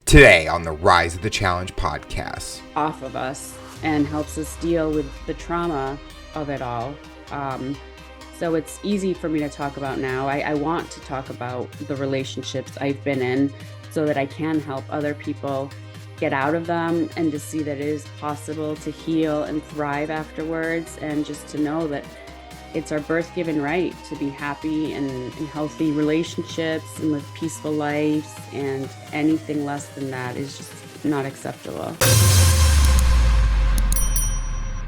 Today on the Rise of the Challenge podcast. Off of us and helps us deal with the trauma of it all. So it's easy for me to talk about now. I want to talk about the relationships I've been in so that I can help other people get out of them and to see that it is possible to heal and thrive afterwards, and just to know that it's our birth-given right to be happy and in healthy relationships and live peaceful lives, and anything less than that is just not acceptable.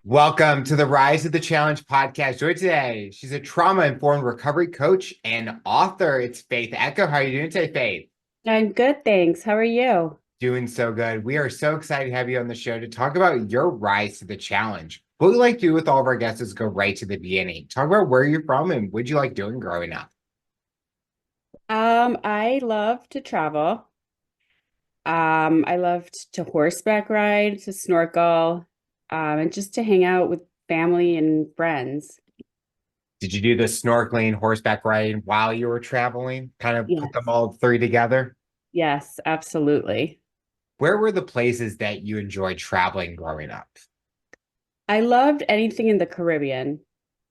Welcome to the Rise of the Challenge podcast. Joy today, she's a trauma-informed recovery coach and author. It's Faith Echo. How are you doing today, Faith? I'm good, thanks. How are you? Doing so good. We are so excited to have you on the show to talk about your rise to the challenge. What we like to do with all of our guests is go right to the beginning. Talk about where you're from and what you like doing growing up. I love to travel. I loved to horseback ride, to snorkel, and just to hang out with family and friends. Did you do the snorkeling, horseback riding while you were traveling? Kind of Yes. put them all three together? Yes, absolutely. Where were the places that you enjoyed traveling growing up? I loved anything in the Caribbean.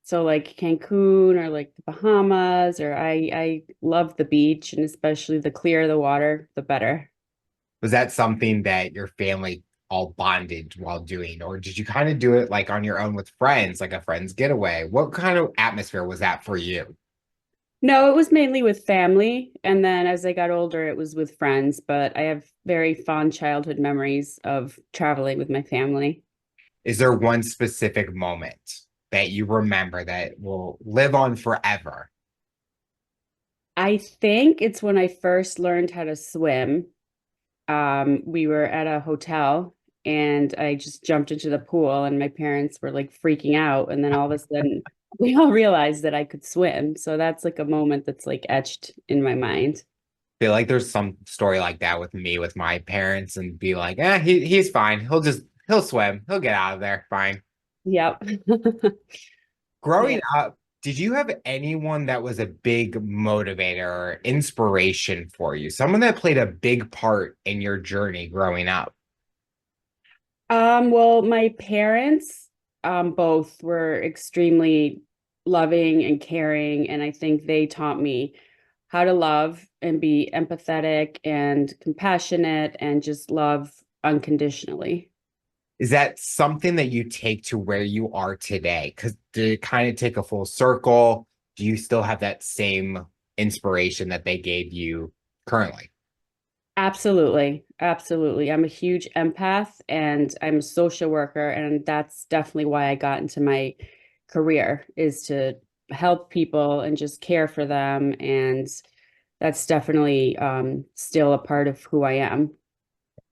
So like Cancun or like the Bahamas, or I love the beach, and especially the clearer the water, the better. Was that something that your family all bonded while doing, or did you kind of do it like on your own with friends, like a friend's getaway? What kind of atmosphere was that for you? No, it was mainly with family. And then as I got older, it was with friends. But I have very fond childhood memories of traveling with my family. Is there one specific moment that you remember that will live on forever? I think it's when I first learned how to swim. We were at a hotel and I just jumped into the pool, and my parents were like freaking out. And then all of a sudden, we all realized that I could swim. So that's like a moment that's like etched in my mind. Feel like there's some story like that with me with my parents and be like, he's fine. He'll swim. He'll get out of there. Fine. Yep. Growing Yeah. up, did you have anyone that was a big motivator or inspiration for you? Someone that played a big part in your journey growing up? Well, my parents, both were extremely loving and caring, and I think they taught me how to love and be empathetic and compassionate and just love unconditionally. Is that something that you take to where you are today? Because did it kind of take a full circle? Do you still have that same inspiration that they gave you currently? Absolutely. Absolutely. I'm a huge empath and I'm a social worker, and that's definitely why I got into my career, is to help people and just care for them. And that's definitely still a part of who I am.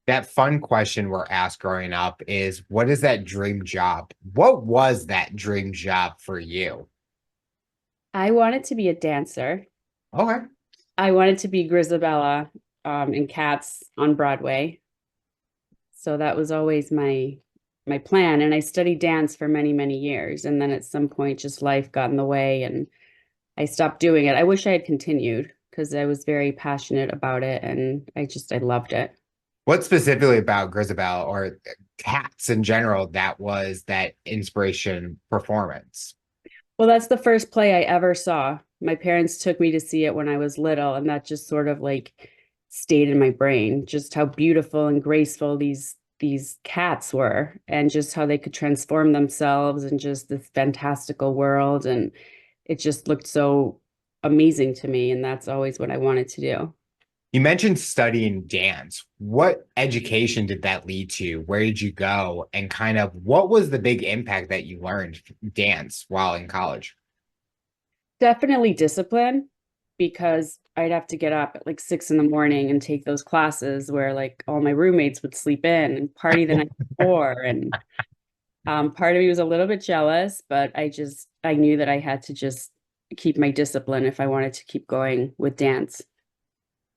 That fun question we're asked growing up is, what is that dream job? What was that dream job for you? I wanted to be a dancer. Okay. I wanted to be Grisabella in Cats on Broadway. So that was always my plan. And I studied dance for many, many years. And then at some point, just life got in the way and I stopped doing it. I wish I had continued because I was very passionate about it, and I loved it. What specifically about Grisabelle or cats in general that was that inspiration performance? Well, that's the first play I ever saw. My parents took me to see it when I was little, and that just sort of like stayed in my brain, just how beautiful and graceful these cats were, and just how they could transform themselves in just this fantastical world. And it just looked so amazing to me, and that's always what I wanted to do. You mentioned studying dance. What education did that lead to? Where did you go? And kind of what was the big impact that you learned dance while in college? Definitely discipline, because I'd have to get up at like 6 in the morning and take those classes where like all my roommates would sleep in and party the night before. And part of me was a little bit jealous, but I knew that I had to just keep my discipline if I wanted to keep going with dance.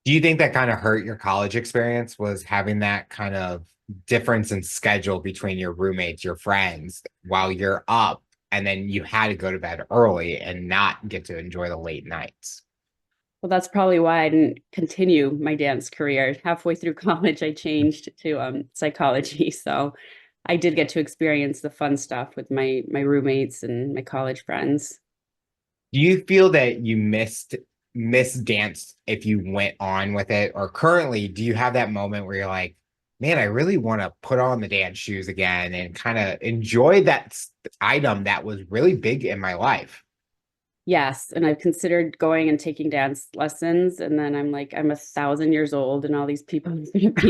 Do you think that kind of hurt your college experience, was having that kind of difference in schedule between your roommates, your friends, while you're up, and then you had to go to bed early and not get to enjoy the late nights? Well, that's probably why I didn't continue my dance career. Halfway through college, I changed to psychology. So I did get to experience the fun stuff with my roommates and my college friends. Do you feel that you missed dance if you went on with it? Or currently, do you have that moment where you're like, man, I really want to put on the dance shoes again and kind of enjoy that item that was really big in my life? Yes, and I've considered going and taking dance lessons, and then I'm like, I'm 1,000 years old, and all these people are going to be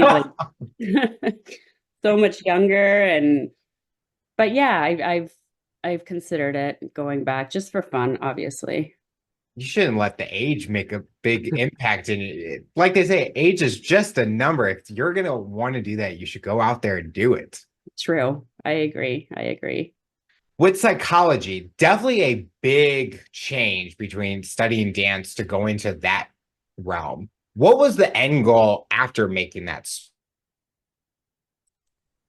like so much younger. And but yeah, I've considered it going back just for fun, obviously. You shouldn't let the age make a big impact in it. Like they say, age is just a number. If you're gonna want to do that, you should go out there and do it. True. I agree. I agree. With psychology, definitely a big change between studying dance to go into that realm. What was the end goal after making that?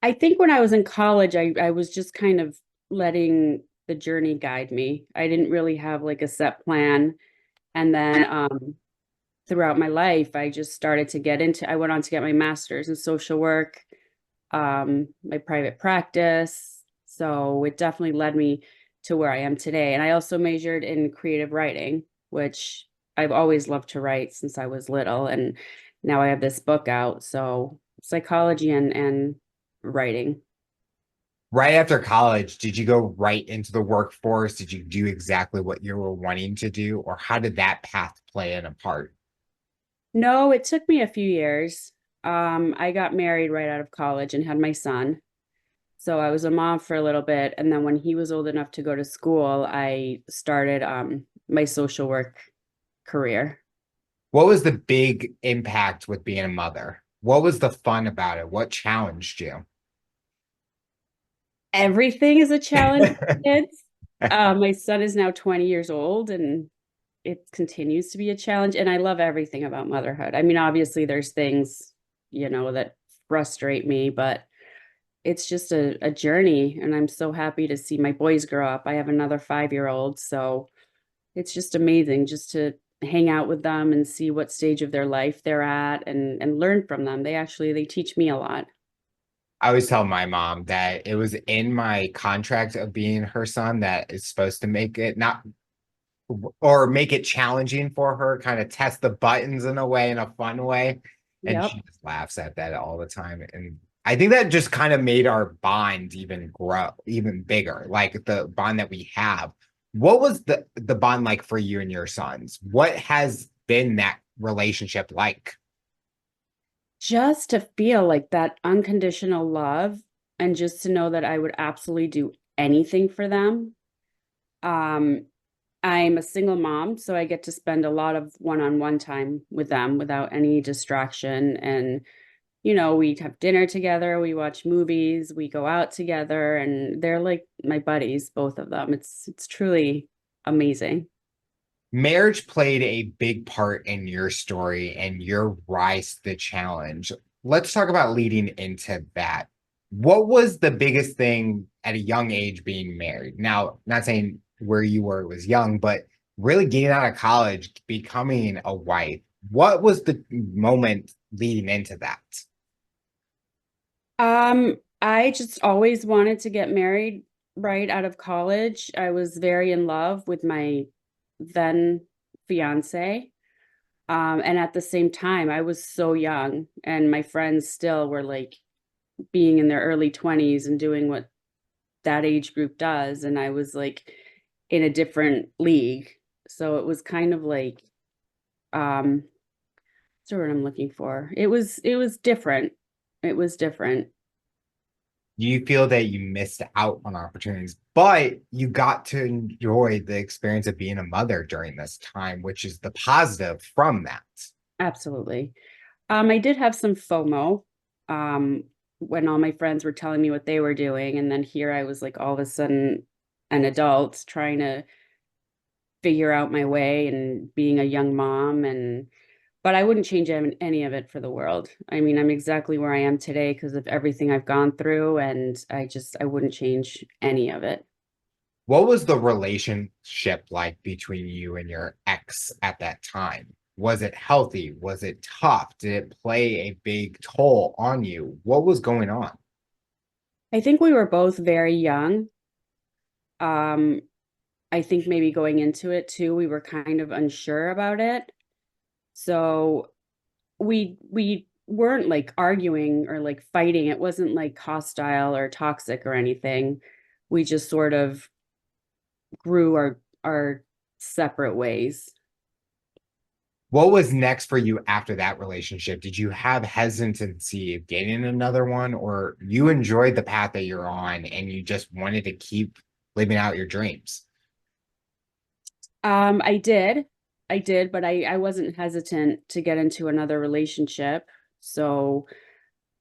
I think when I was in college, I was just kind of letting the journey guide me. I didn't really have like a set plan. And then throughout my life, I just started to get into, I went on to get my master's in social work, my private practice. So it definitely led me to where I am today. And I also majored in creative writing, which I've always loved to write since I was little. And now I have this book out. So psychology and writing. Right after college, did you go right into the workforce? Did you do exactly what you were wanting to do? Or how did that path play in a part? No, it took me a few years. I got married right out of college and had my son. So I was a mom for a little bit. And then when he was old enough to go to school, I started my social work career. What was the big impact with being a mother? What was the fun about it? What challenged you? Everything is a challenge with kids. My son is now 20 years old and it continues to be a challenge. And I love everything about motherhood. I mean, obviously, there's things, that frustrate me, but it's just a journey. And I'm so happy to see my boys grow up. I have another 5-year-old. So it's just amazing just to hang out with them and see what stage of their life they're at and learn from them. They teach me a lot. I always tell my mom that it was in my contract of being her son that is supposed to make it not or make it challenging for her, kind of test the buttons in a way, in a fun way. And Yep. she just laughs at that all the time. And I think that just kind of made our bond even grow, even bigger, like the bond that we have. What was the bond like for you and your sons? What has been that relationship like? Just to feel like that unconditional love and just to know that I would absolutely do anything for them. Um, I'm a single mom, so I get to spend a lot of one-on-one time with them without any distraction. And, we have dinner together, we watch movies, we go out together, and they're like my buddies, both of them. It's truly amazing. Marriage played a big part in your story and your rise to the challenge. Let's talk about leading into that. What was the biggest thing at a young age being married? Now, not saying where you were was young, but really getting out of college, becoming a wife. What was the moment leading into that? I just always wanted to get married right out of college. I was very in love with my then fiance. And at the same time, I was so young, and my friends still were like being in their early 20s and doing what that age group does. And I was like in a different league. So it was kind of like, what's the word I'm looking for? It was different. It was different. You feel that you missed out on opportunities, but you got to enjoy the experience of being a mother during this time, which is the positive from that. Absolutely. I did have some FOMO, um, when all my friends were telling me what they were doing, and then here I was like all of a sudden an adult trying to figure out my way and being a young mom. And but I wouldn't change any of it for the world. I mean, I'm exactly where I am today because of everything I've gone through, and I wouldn't change any of it. What was the relationship like between you and your ex at that time? Was it healthy? Was it tough? Did it play a big toll on you? What was going on? I think we were both very young. Um, I think maybe going into it too, we were kind of unsure about it. So we weren't like arguing or like fighting. It wasn't like hostile or toxic or anything. We just sort of grew our separate ways. What was next for you after that relationship? Did you have hesitancy of getting another one, or you enjoyed the path that you're on and you just wanted to keep living out your dreams? I did. I did, but I wasn't hesitant to get into another relationship. So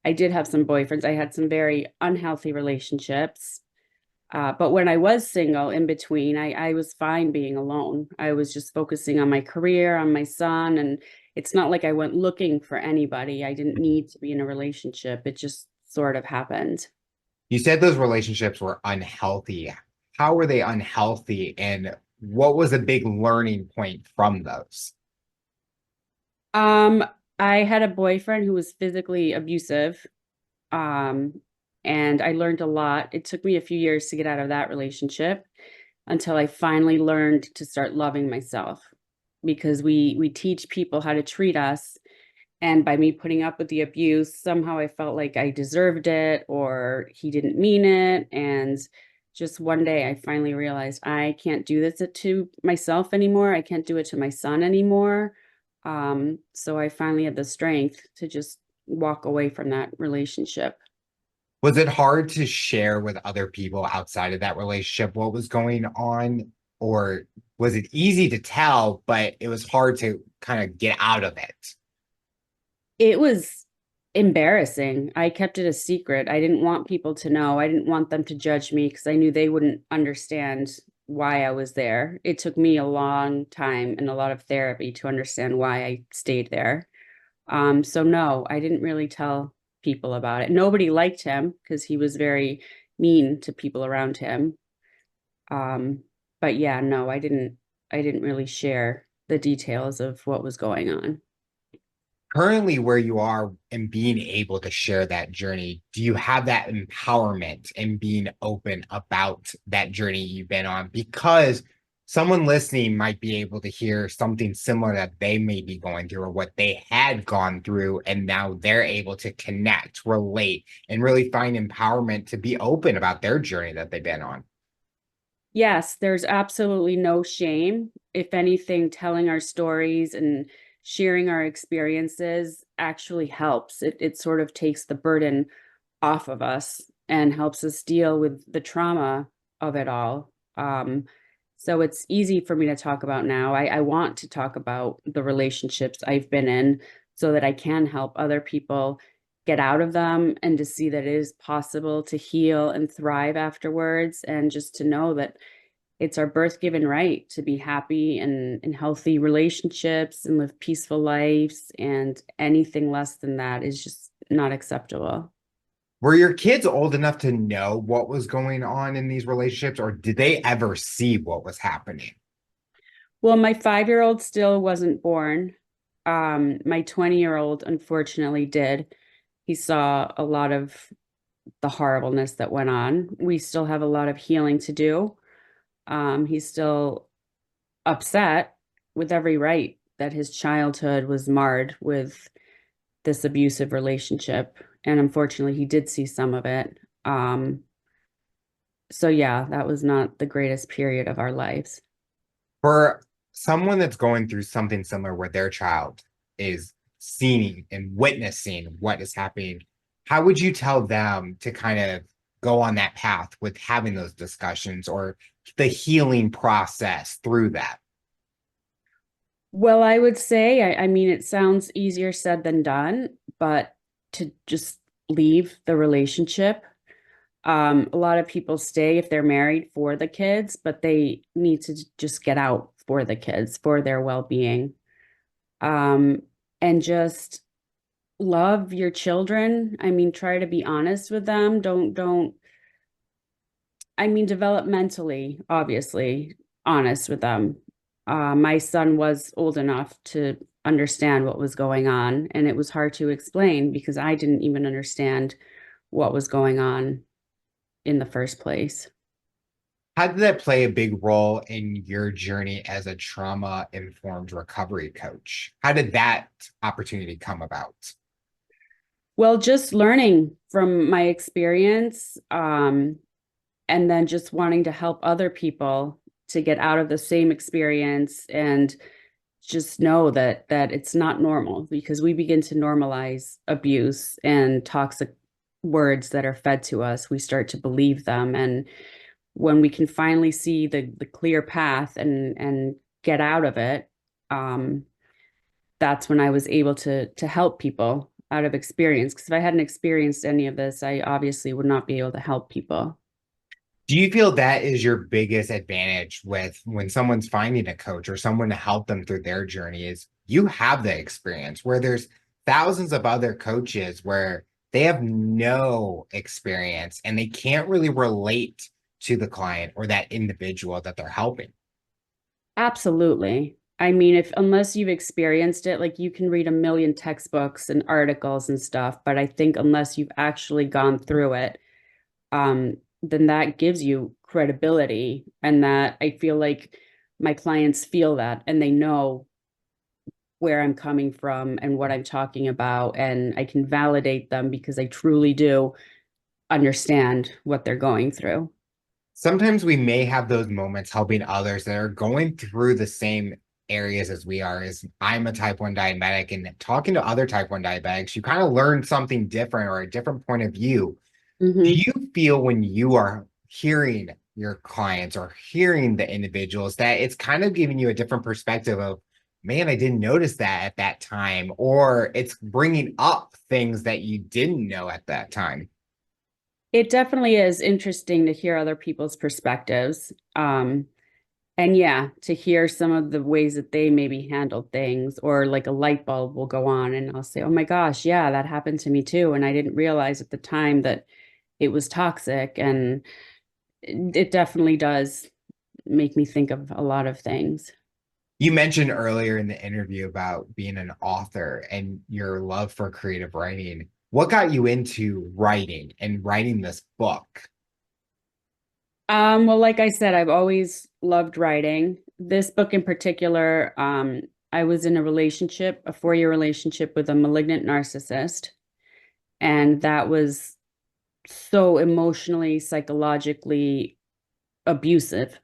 I did have some boyfriends. I had some very unhealthy relationships. But when I was single in between, I was fine being alone. I was just focusing on my career, on my son, and it's not like I went looking for anybody. I didn't need to be in a relationship. It just sort of happened. You said those relationships were unhealthy. How were they unhealthy, and what was a big learning point from those? Um, I had a boyfriend who was physically abusive. Um, and I learned a lot. It took me a few years to get out of that relationship until I finally learned to start loving myself because we teach people how to treat us. And by me putting up with the abuse, somehow I felt like I deserved it or he didn't mean it. And just one day I finally realized I can't do this to myself anymore. I can't do it to my son anymore. So I finally had the strength to just walk away from that relationship. Was it hard to share with other people outside of that relationship what was going on? Or was it easy to tell, but it was hard to kind of get out of it? It was embarrassing. I kept it a secret. I didn't want people to know. I didn't want them to judge me because I knew they wouldn't understand why I was there. It took me a long time and a lot of therapy to understand why I stayed there. So no, I didn't really tell people about it. Nobody liked him because he was very mean to people around him. Um, but yeah, no, I didn't really share the details of what was going on. Currently, where you are and being able to share that journey, do you have that empowerment and being open about that journey you've been on? Because someone listening might be able to hear something similar that they may be going through or what they had gone through, and now they're able to connect, relate, and really find empowerment to be open about their journey that they've been on. Yes, there's absolutely no shame. If anything, telling our stories and sharing our experiences actually helps. It sort of takes the burden off of us and helps us deal with the trauma of it all. So it's easy for me to talk about now. I want to talk about the relationships I've been in so that I can help other people get out of them and to see that it is possible to heal and thrive afterwards and just to know that it's our birth given right to be happy and in healthy relationships and live peaceful lives, and anything less than that is just not acceptable. Were your kids old enough to know what was going on in these relationships, or did they ever see what was happening? Well, my 5-year-old still wasn't born. My 20-year-old unfortunately did. He saw a lot of the horribleness that went on. We still have a lot of healing to do. He's still upset with every right that his childhood was marred with this abusive relationship. And unfortunately, he did see some of it. So yeah, that was not the greatest period of our lives. For someone that's going through something similar where their child is seeing and witnessing what is happening, how would you tell them to kind of go on that path with having those discussions or the healing process through that? Well, I would say, I mean, it sounds easier said than done, but to just leave the relationship. A lot of people stay if they're married for the kids, but they need to just get out for the kids, for their well-being. Um, and just love your children. I mean, try to be honest with them. Don't, I mean, developmentally, obviously, honest with them. My son was old enough to understand what was going on. And it was hard to explain because I didn't even understand what was going on in the first place. How did that play a big role in your journey as a trauma-informed recovery coach? How did that opportunity come about? Well, just learning from my experience, and then just wanting to help other people to get out of the same experience and just know that it's not normal because we begin to normalize abuse and toxic words that are fed to us. We start to believe them, and when we can finally see the clear path and get out of it, um, that's when I was able to help people out of experience. Because if I hadn't experienced any of this, I obviously would not be able to help people. Do you feel that is your biggest advantage with when someone's finding a coach or someone to help them through their journey is you have the experience where there's thousands of other coaches where they have no experience and they can't really relate to the client or that individual that they're helping. Absolutely. I mean, if unless you've experienced it, like you can read a million textbooks and articles and stuff, but I think unless you've actually gone through it, then that gives you credibility. And that I feel like my clients feel that and they know where I'm coming from and what I'm talking about. And I can validate them because I truly do understand what they're going through. Sometimes we may have those moments helping others that are going through the same areas as we are. As I'm a type 1 diabetic and talking to other type 1 diabetics, you kind of learn something different or a different point of view. Do Hmm. you feel when you are hearing your clients or hearing the individuals that it's kind of giving you a different perspective of, man, I didn't notice that at that time, or it's bringing up things that you didn't know at that time? It definitely is interesting to hear other people's perspectives. And yeah, to hear some of the ways that they maybe handled things, or like a light bulb will go on, and I'll say, oh my gosh, yeah, that happened to me too. And I didn't realize at the time that it was toxic. And it definitely does make me think of a lot of things. You mentioned earlier in the interview about being an author and your love for creative writing. What got you into writing and writing this book? Well, like I said, I've always loved writing. This book in particular, I was in a relationship, a 4-year relationship with a malignant narcissist. And that was so emotionally, psychologically abusive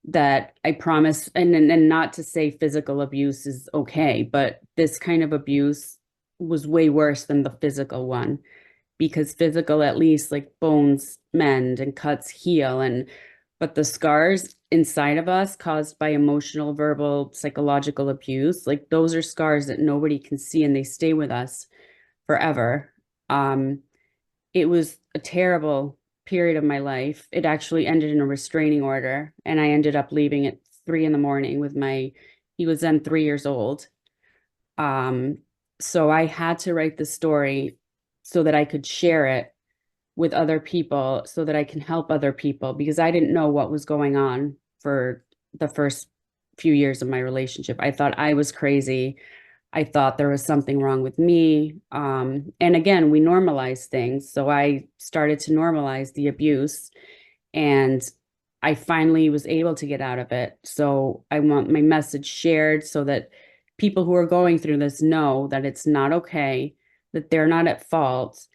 that I promise, and not to say physical abuse is okay, but this kind of abuse was way worse than the physical one because physical, at least, like bones mend and cuts heal, and but the scars inside of us caused by emotional, verbal, psychological abuse, like those are scars that nobody can see and they stay with us forever. um it was a terrible period of my life. It actually ended in a restraining order, and I ended up leaving at 3 in the morning with my, he was then 3 years old. Um, so I had to write the story so that I could share it with other people, so that I can help other people because I didn't know what was going on for the first few years of my relationship. I thought I was crazy. I thought there was something wrong with me. And again, we normalize things. So I started to normalize the abuse, and I finally was able to get out of it. So I want my message shared so that people who are going through this know that it's not okay, that they're not at fault,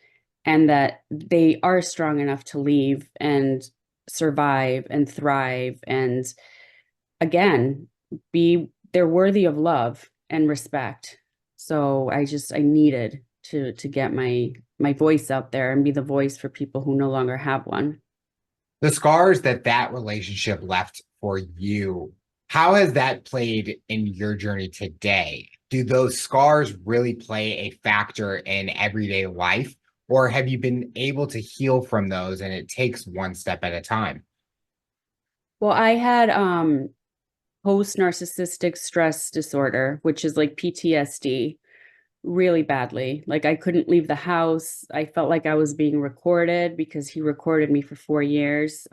and that they are strong enough to leave and survive and thrive. And again, be they're worthy of love and respect. So I needed to get my voice out there and be the voice for people who no longer have one. The scars that that relationship left for you, how has that played in your journey today? Do those scars really play a factor in everyday life, or have you been able to heal from those and it takes one step at a time? Well, I had post narcissistic stress disorder, which is like PTSD, really badly. Like I couldn't leave the house. I felt like I was being recorded because he recorded me for 4 years.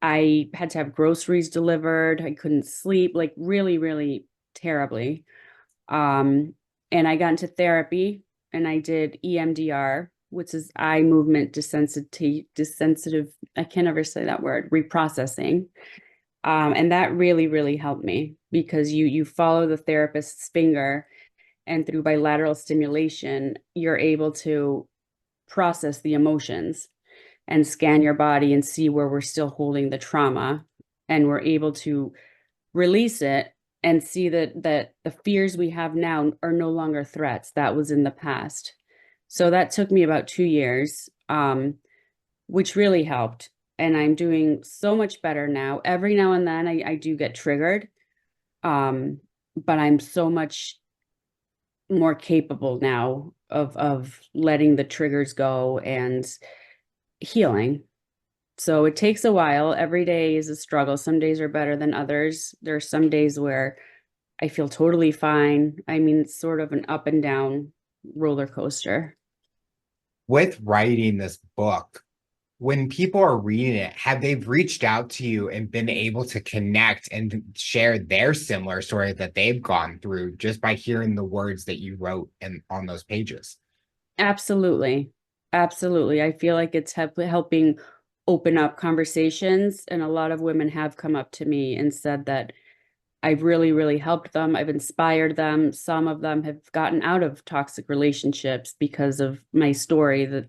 I had to have groceries delivered. I couldn't sleep, like really, really terribly. Um, and I got into therapy and I did EMDR, which is eye movement desensitive, I can't ever say that word, reprocessing. And that really, really helped me because you follow the therapist's finger, and through bilateral stimulation, you're able to process the emotions and scan your body and see where we're still holding the trauma. And we're able to release it and see that the fears we have now are no longer threats. That was in the past. So that took me about 2 years, which really helped. And I'm doing so much better now. Every now and then I do get triggered, but I'm so much more capable now of letting the triggers go and healing. So it takes a while. Every day is a struggle. Some days are better than others. There are some days where I feel totally fine. I mean, it's sort of an up and down roller coaster. With writing this book, when people are reading it, have they reached out to you and been able to connect and share their similar story that they've gone through just by hearing the words that you wrote and on those pages? Absolutely. Absolutely. I feel like it's helping open up conversations. And a lot of women have come up to me and said that I've really, really helped them. I've inspired them. Some of them have gotten out of toxic relationships because of my story.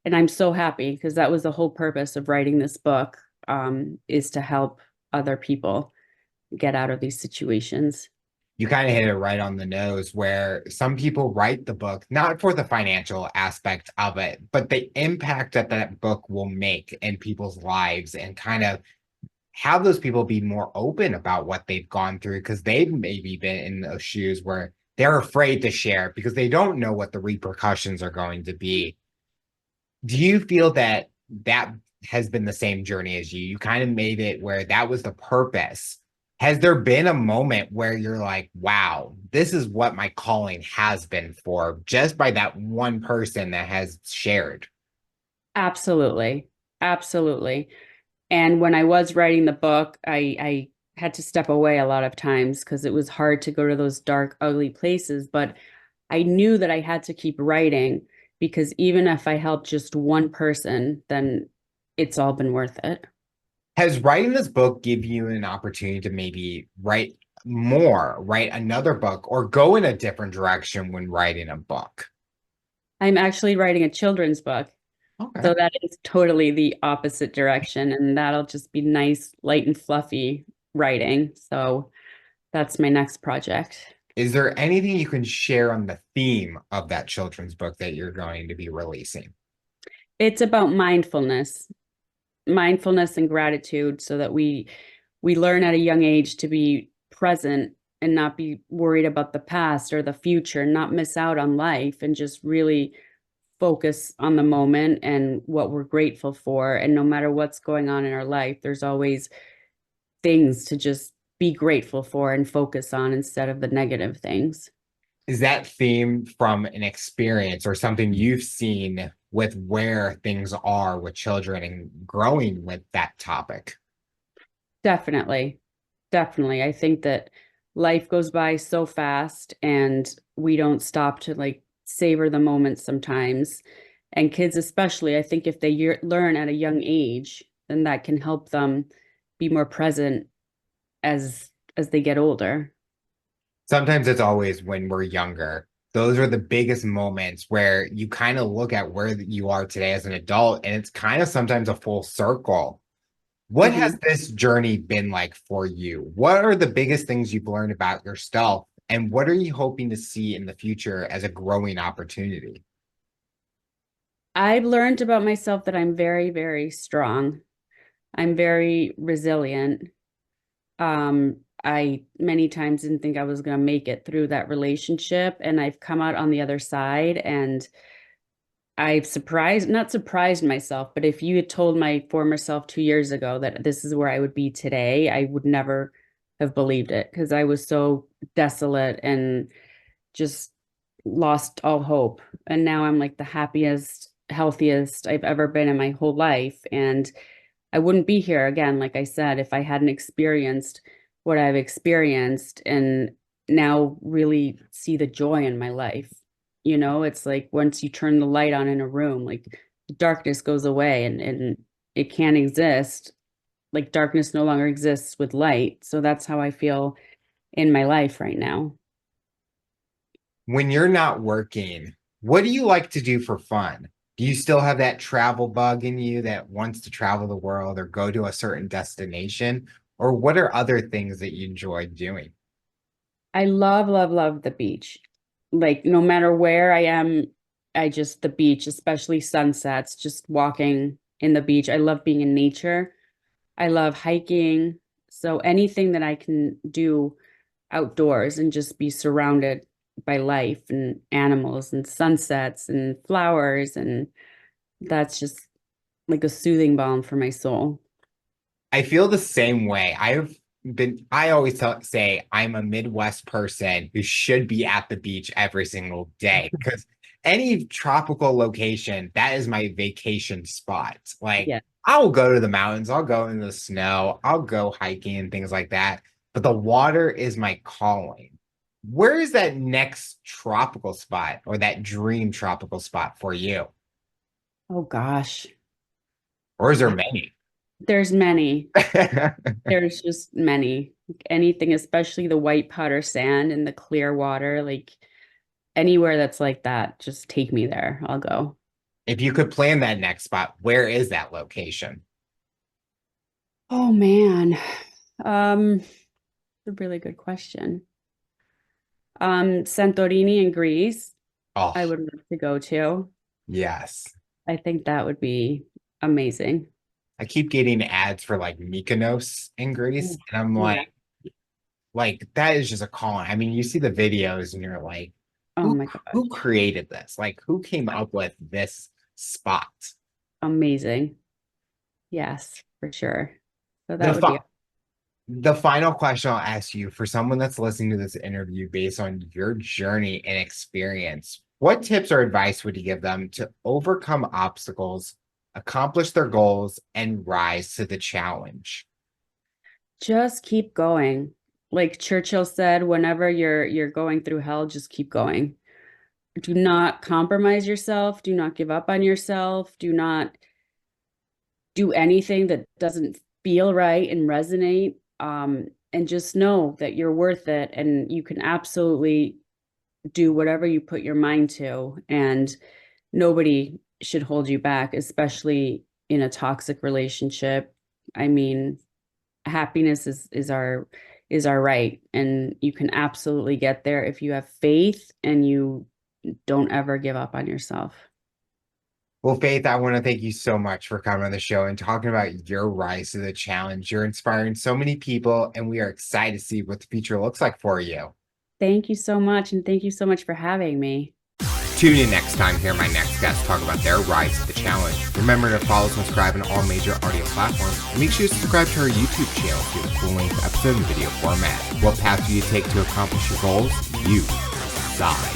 And I'm so happy because that was the whole purpose of writing this book, is to help other people get out of these situations. You kind of hit it right on the nose where some people write the book not for the financial aspect of it, but the impact that that book will make in people's lives and kind of have those people be more open about what they've gone through because they've maybe been in those shoes where they're afraid to share because they don't know what the repercussions are going to be. Do you feel that that has been the same journey as you? You kind of made it where that was the purpose. Has there been a moment where you're like, wow, this is what my calling has been for just by that one person that has shared? Absolutely. Absolutely. And when I was writing the book, I had to step away a lot of times because it was hard to go to those dark, ugly places. But I knew that I had to keep writing because even if I helped just one person, then it's all been worth it. Has writing this book give you an opportunity to maybe write more, write another book, or go in a different direction when writing a book? I'm actually writing a children's book. Okay. So that is totally the opposite direction. And that'll just be nice, light and fluffy writing. So that's my next project. Is there anything you can share on the theme of that children's book that you're going to be releasing? It's about mindfulness and gratitude so that we learn at a young age to be present and not be worried about the past or the future, not miss out on life and just really focus on the moment and what we're grateful for. And no matter what's going on in our life, there's always things to just be grateful for and focus on instead of the negative things. Is that theme from an experience or something you've seen with where things are with children and growing with that topic? Definitely. Definitely. I think that life goes by so fast and we don't stop to like savor the moments sometimes. And kids, especially, I think if they learn at a young age, then that can help them be more present as they get older. Sometimes it's always when we're younger. Those are the biggest moments where you kind of look at where you are today as an adult, and it's kind of sometimes a full circle. What has Mhm. this journey been like for you? What are the biggest things you've learned about yourself, and what are you hoping to see in the future as a growing opportunity? I've learned about myself that I'm very, very strong. I'm very resilient. I many times didn't think I was going to make it through that relationship, and I've come out on the other side. And I've not surprised myself, but if you had told my former self 2 years ago that this is where I would be today, I would never have believed it because I was so desolate and just lost all hope. And now I'm like the happiest, healthiest I've ever been in my whole life. And I wouldn't be here again, like I said, if I hadn't experienced what I've experienced. And now really see the joy in my life. It's like once you turn the light on in a room, like darkness goes away and it can't exist. Like darkness no longer exists with light. So that's how I feel in my life right now. When you're not working, what do you like to do for fun? Do you still have that travel bug in you that wants to travel the world or go to a certain destination? Or what are other things that you enjoy doing? I love, love, love the beach. Like no matter where I am, the beach, especially sunsets, just walking in the beach. I love being in nature. I love hiking. So anything that I can do outdoors and just be surrounded by life and animals and sunsets and flowers. And that's just like a soothing balm for my soul. I feel the same way. I always say I'm a Midwest person who should be at the beach every single day because any tropical location, that is my vacation spot. Like, Yeah. I'll go to the mountains, I'll go in the snow, I'll go hiking and things like that. But the water is my calling. Where is that next tropical spot or that dream tropical spot for you? Oh gosh. Or is there many? There's many. There's just many. Like anything, especially the white powder sand and the clear water, like anywhere that's like that, just take me there. I'll go. If you could plan that next spot, where is that location? Oh man. Um, a really good question. Santorini in Greece, Oh, I would love to go to. yes. I think that would be amazing. I keep getting ads for like Mykonos in Greece, Oh, and I'm yeah. like that is just a calling. I mean, you see the videos and you're like, Oh who my who gosh. created this? Like, who came up with this spot? Amazing. Yes, for sure. So The that would be fi- the final question I'll ask you for someone that's listening to this interview based on your journey and experience, what tips or advice would you give them to overcome obstacles, accomplish their goals, and rise to the challenge? just keep going. Like Churchill said, whenever you're going through hell, just keep going. Do not compromise yourself. Do not give up on yourself. Do not do anything that doesn't feel right and resonate. And just know that you're worth it and you can absolutely do whatever you put your mind to. And nobody should hold you back, especially in a toxic relationship. I mean, happiness is our right. And you can absolutely get there if you have faith and you don't ever give up on yourself. Well, Faith, I want to thank you so much for coming on the show and talking about your rise to the challenge. You're inspiring so many people, and we are excited to see what the future looks like for you. Thank you so much. And thank you so much for having me. Tune in next time to hear my next guest talk about their rise to the challenge. Remember to follow and subscribe on all major audio platforms, and make sure to subscribe to our YouTube channel to get a full-length episode in video format. What path do you take to accomplish your goals? You decide.